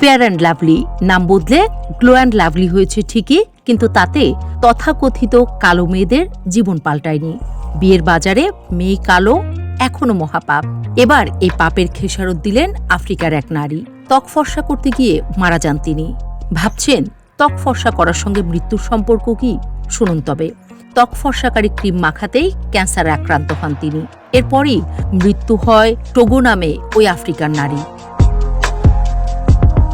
Fair and lovely নাম বদলে glow and lovely হয়েছে ঠিকই, কিন্তু তাতে তথাকথিত কালো মেয়েদের জীবন পাল্টায়নি। বিয়ের বাজারে মেয়ে কালো এখনো মহাপাপ। এবার এই পাপের খেসারত দিলেন আফ্রিকার এক নারী। ত্বক ফর্সা করতে গিয়ে মারা যান তিনি। ভাবছেন ত্বক ফর্সা করার সঙ্গে মৃত্যুর সম্পর্ক কি? শুনুন তবে। ত্বক ফর্সাকারী ক্রিম মাখাতেই ক্যান্সারে আক্রান্ত হন তিনি। এরপরই মৃত্যু হয় টোগো নামে ওই আফ্রিকার নারী।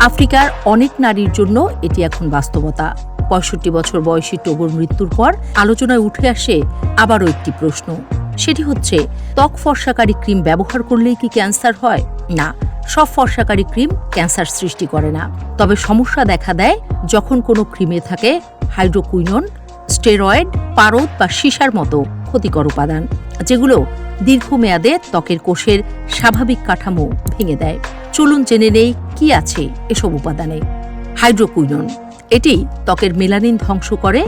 আফ্রিকার অনেক নারীর জন্য এটি এখন বাস্তবতা। ৬৫ বছর বয়সী টোগোর মৃত্যুর পর আলোচনায় উঠে আসে আবারও একটি প্রশ্ন। সেটি হচ্ছে, ত্বক ফর্সাকারী ক্রিম ব্যবহার করলেই কি ক্যান্সার হয়? না, সব ফর্সাকারী ক্রিম ক্যান্সার সৃষ্টি করে না। তবে সমস্যা দেখা দেয় যখন কোনো ক্রিমে থাকে হাইড্রোকুইনোন, স্টেরয়েড, পারদ বা সীসার মতো ক্ষতিকর উপাদান, যেগুলো দীর্ঘমেয়াদে ত্বকের কোষের স্বাভাবিক কাঠামো ভেঙে দেয়। চলুন জেনে নেই কি আছে এসব উপাদানে। হাইড্রোকুইনোন, এটি ত্বকের মেলানিন ধ্বংস করে,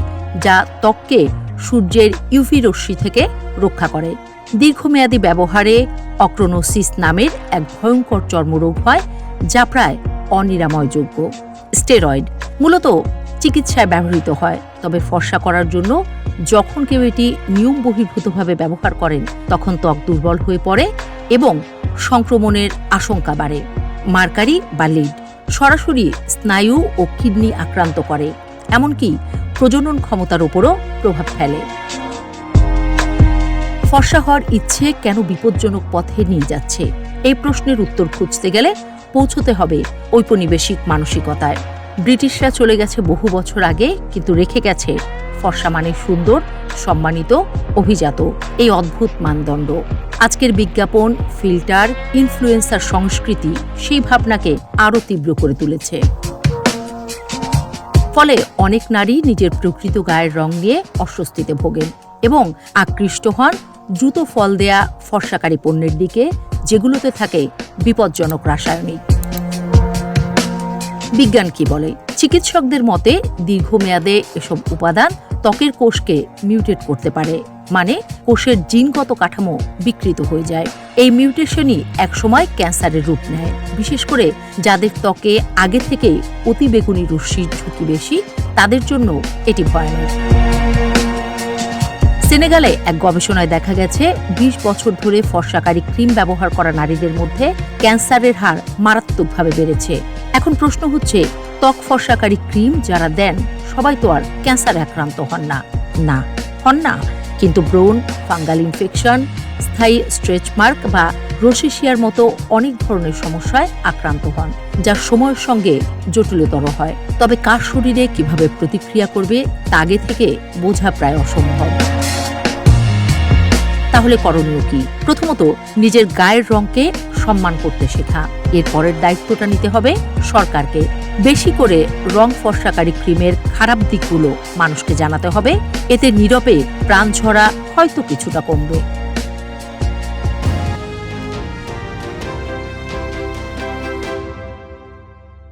যা ত্বককে সূর্যের ইউভি রশ্মি থেকে রক্ষা করে। দীর্ঘমেয়াদী ব্যবহারে অক্রোনোসিস নামের এক ভয়ঙ্কর চর্মরোগ হয়, যা প্রায় অনিরাময়যোগ্য। স্টেরয়েড মূলত চিকিৎসায় ব্যবহৃত হয়, তবে ফর্সা করার জন্য যখন কেউ এটি নিয়ম বহির্ভূতভাবে ব্যবহার করেন তখন ত্বক দুর্বল হয়ে পড়ে এবং সংক্রমণের আশঙ্কা বাড়ে। মার্কারি বা লিড সরাসরি স্নায়ু ও কিডনি আক্রান্ত করে, এমনকি প্রজনন ক্ষমতার উপরও প্রভাব ফেলে। ফর্সা হওয়ার ইচ্ছে কেন বিপজ্জনক পথে নিয়ে যাচ্ছে? এই প্রশ্নের উত্তর খুঁজতে গেলে পৌঁছতে হবে ঔপনিবেশিক মানসিকতায়। ব্রিটিশরা চলে গেছে বহু বছর আগে, কিন্তু রেখে গেছে ফর্সা মানে সুন্দর, সম্মানিত, অভিজাত, এই অদ্ভুত মানদণ্ড। আজকের বিজ্ঞাপন, ফিল্টার, ইনফ্লুয়েন্সার সংস্কৃতি সেই ভাবনাকে আরও তীব্র করে তুলেছে। ফলে অনেক নারী নিজের প্রকৃত গায়ের রং নিয়ে অস্বস্তিতে ভোগেন এবং আকৃষ্ট হন দ্রুত ফল দেয়া ফর্সাকারী পণ্যের দিকে, যেগুলোতে থাকে বিপজ্জনক রাসায়নিক। বিজ্ঞান কি বলে? চিকিৎসকদের মতে দীর্ঘমেয়াদে এসব উপাদান ত্বকের কোষকে মিউটেট করতে পারে, মানে কোষের জিনগত কাঠামো বিকৃত হয়ে যায়। এই মিউটেশনই একসময় ক্যান্সারের রূপ নেয়, বিশেষ করে যাদের ত্বকে আগে থেকে অতিবেগুনি রশ্মির ঝুঁকি বেশি, তাদের জন্য এটি ভয়ানক। সেনেগালে এক গবেষণায় দেখা গেছে ২০ বছর ধরে ফর্সাকারী ক্রিম ব্যবহার করা নারীদের মধ্যে ক্যান্সারের হার মারাত্মকভাবে বেড়েছে। এখন প্রশ্ন হচ্ছে, ত্বক ফর্সাকারী ক্রিম যারা দেন সবাই তো আর ক্যান্সারে আক্রান্ত হন না? না, হন না, কিন্তু ব্রণ, ফাঙ্গাল ইনফেকশন, স্থায়ী স্ট্রেচ মার্ক বা রোসেশিয়ার মতো অনেক ধরনের সমস্যায় আক্রান্ত হন, যা সময়ের সঙ্গে জটিলতর হয়। তবে কার শরীরে কিভাবে প্রতিক্রিয়া করবে তা আগে থেকে বোঝা প্রায় অসম্ভব। তাহলে করণীয় কি? প্রথমত, নিজের গায়ের রংকে সম্মান করতে শেখা। এর পরের দায়িত্বটা নিতে হবে সরকারকে। বেশি করে রং ফর্সাকারী ক্রিমের খারাপ দিকগুলো মানুষকে জানাতে হবে। এতে নীরবে প্রাণ ঝরা হয়তো কিছুটা কমবে।